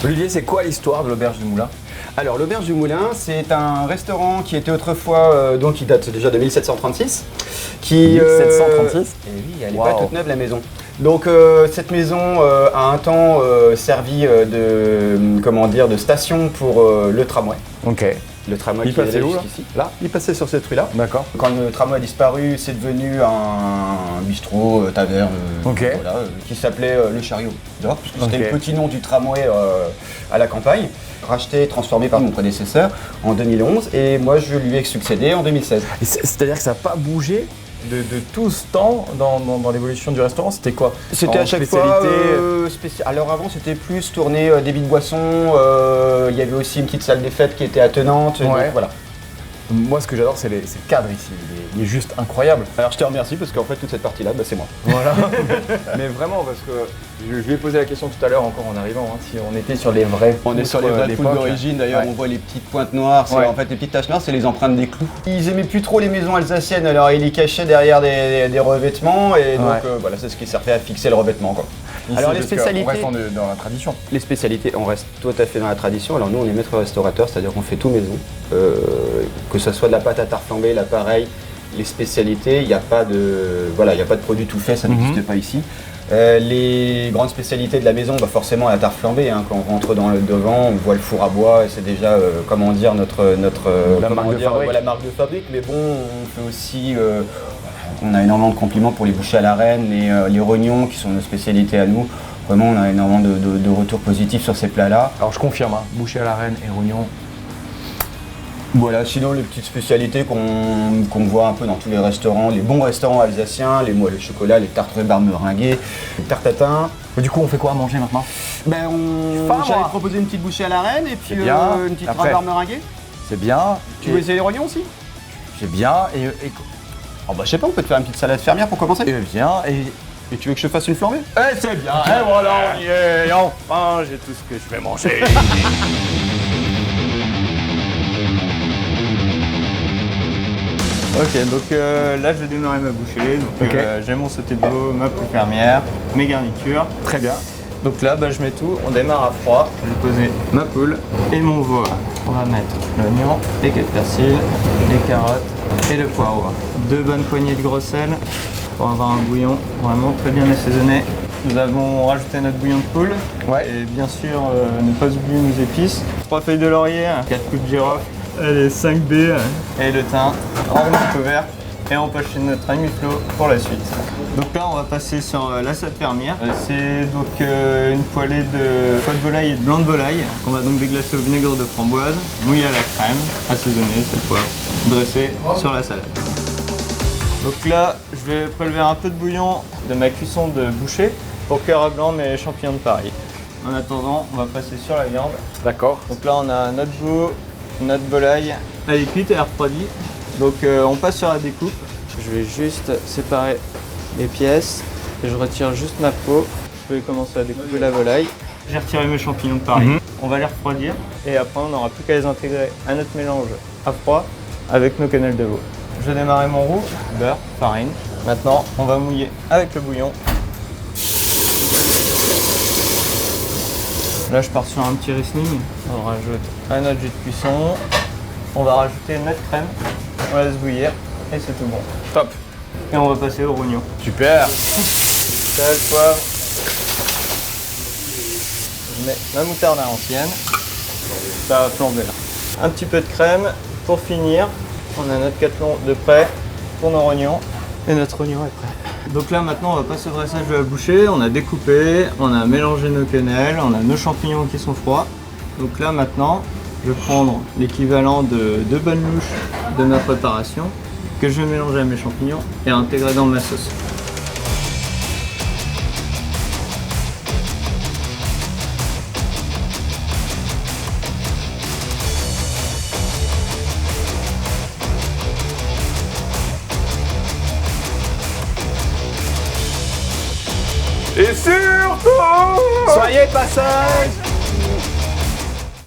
Olivier, c'est quoi l'histoire de l'Auberge du Moulin? Alors l'Auberge du Moulin, c'est un restaurant qui était autrefois, donc qui date déjà de 1736. 1736 Et oui, elle n'est Wow. pas toute neuve la maison. Donc cette maison a un temps servi de station pour le tramway. Ok. Le tramway Il qui passait allait où là? jusqu'ici. Là, il passait sur cette rue-là. D'accord. Quand le tramway a disparu, c'est devenu un bistrot, taverne, Ok. voilà, qui s'appelait Le Chariot. D'accord, parce que c'était Ok. le petit nom du tramway à la campagne, racheté, transformé par mon prédécesseur en 2011, et moi je lui ai succédé en 2016. Et c'est-à-dire que ça n'a pas bougé de tout ce temps dans l'évolution du restaurant? C'était quoi? C'était En à chaque spécialité, fois spécial. Alors avant c'était plus tourné débit de boisson, il y avait aussi une petite salle des fêtes qui était attenante, donc Ouais. voilà. Moi, ce que j'adore, c'est le cadre ici. Il est juste incroyable. Alors je te remercie parce qu'en fait toute cette partie-là, c'est moi. Voilà. Mais vraiment, parce que je lui ai posé la question tout à l'heure encore en arrivant, hein, si on était sur les vrais On est sur les vraies poules d'origine, d'ailleurs Ouais. on voit les petites pointes noires, Ouais. en fait les petites taches noires c'est les empreintes des clous. Ils aimaient plus trop les maisons alsaciennes, alors ils les cachaient derrière des revêtements et donc Ouais. voilà, c'est ce qui servait à fixer le revêtement quoi. Ici, Alors les parce qu'on spécialités, reste dans la tradition. les spécialités, on reste tout à fait dans la tradition. Alors nous on est maître restaurateur, c'est-à-dire qu'on fait tout maison, que ce soit de la pâte à tarte flambée, l'appareil, les spécialités, il n'y a pas de produit tout fait, ça n'existe pas ici. Les grandes spécialités de la maison, forcément la tarte flambée, hein, quand on rentre dans le devant, on voit le four à bois et c'est déjà La marque de fabrique. la marque de fabrique. Mais bon, on fait aussi, on a énormément de compliments pour les bouchées à la reine, les rognons qui sont nos spécialités à nous. Vraiment, on a énormément de retours positifs sur ces plats-là. Alors je confirme, hein, boucher à la reine et rognon. Voilà, sinon les petites spécialités qu'on voit un peu dans tous les restaurants, les bons restaurants alsaciens, les moelleux au chocolat, les tartes rhubarbe meringuées, les tartes à thym. Et du coup, on fait quoi à manger maintenant? J'avais proposé une petite bouchée à la reine et puis C'est bien. une petite Après. rhubarbe meringuée. C'est bien. Tu veux essayer les rognons aussi? C'est bien. Et Oh je sais pas, on peut te faire une petite salade fermière pour commencer. bien. Et tu veux que je te fasse une flambée? C'est bien. Et voilà, on y est. Et enfin, j'ai tout ce que je vais manger. Ok, donc là je vais démarrer ma bouchée. Donc, Ok. j'ai mon sauté de veau, ma poule fermière, mes garnitures. Très bien. Donc là je mets tout, on démarre à froid. Je vais poser ma poule et mon veau. On va mettre l'oignon, les queues de persil, les carottes et le poireau. 2 bonnes poignées de gros sel pour avoir un bouillon vraiment très bien assaisonné. Nous avons rajouté notre bouillon de poule. Ouais. Et bien sûr, ne pas oublier nos épices. 3 feuilles de laurier, 4 coups de girofle, allez, 5 baies et le thym. On remet le couvert et on poche notre amiflo pour la suite. Donc là, on va passer sur la salade fermière. C'est donc une poêlée de foie de volaille et de blanc de volaille qu'on va donc déglacer au vinaigre de framboise, mouiller à la crème, assaisonner cette fois, dressé sur la salade. Donc là, je vais prélever un peu de bouillon de ma cuisson de boucher pour cuire à blanc mes champignons de Paris. En attendant, on va passer sur la viande. D'accord. Donc là, on a notre veau, notre volaille. Elle est cuite et elle refroidit. Donc on passe sur la découpe. Je vais juste séparer les pièces et je retire juste ma peau. Je vais commencer à découper la volaille. J'ai retiré mes champignons de Paris. On va les refroidir et après on n'aura plus qu'à les intégrer à notre mélange à froid avec nos quenelles de veau. Je vais démarrer mon roux, beurre, farine. Maintenant, on va mouiller avec le bouillon. Là, je pars sur un petit Riesling. On rajoute à notre jus de cuisson. On va rajouter notre crème. On laisse bouillir et c'est tout bon. Top. Et on va passer au rognon. Super. Sel, poivre. Je mets ma moutarde à l'ancienne. Ça va flamber là. Un petit peu de crème pour finir. On a notre cattelon de prêt pour nos rognons. Et notre rognon est prêt. Donc là maintenant on va passer au dressage de la bouchée. On a découpé, on a mélangé nos quenelles, on a nos champignons qui sont froids. Donc là maintenant je vais prendre l'équivalent de 2 bonnes louches de ma préparation que je vais mélanger à mes champignons et intégrer dans ma sauce. Et surtout, Soyez passage!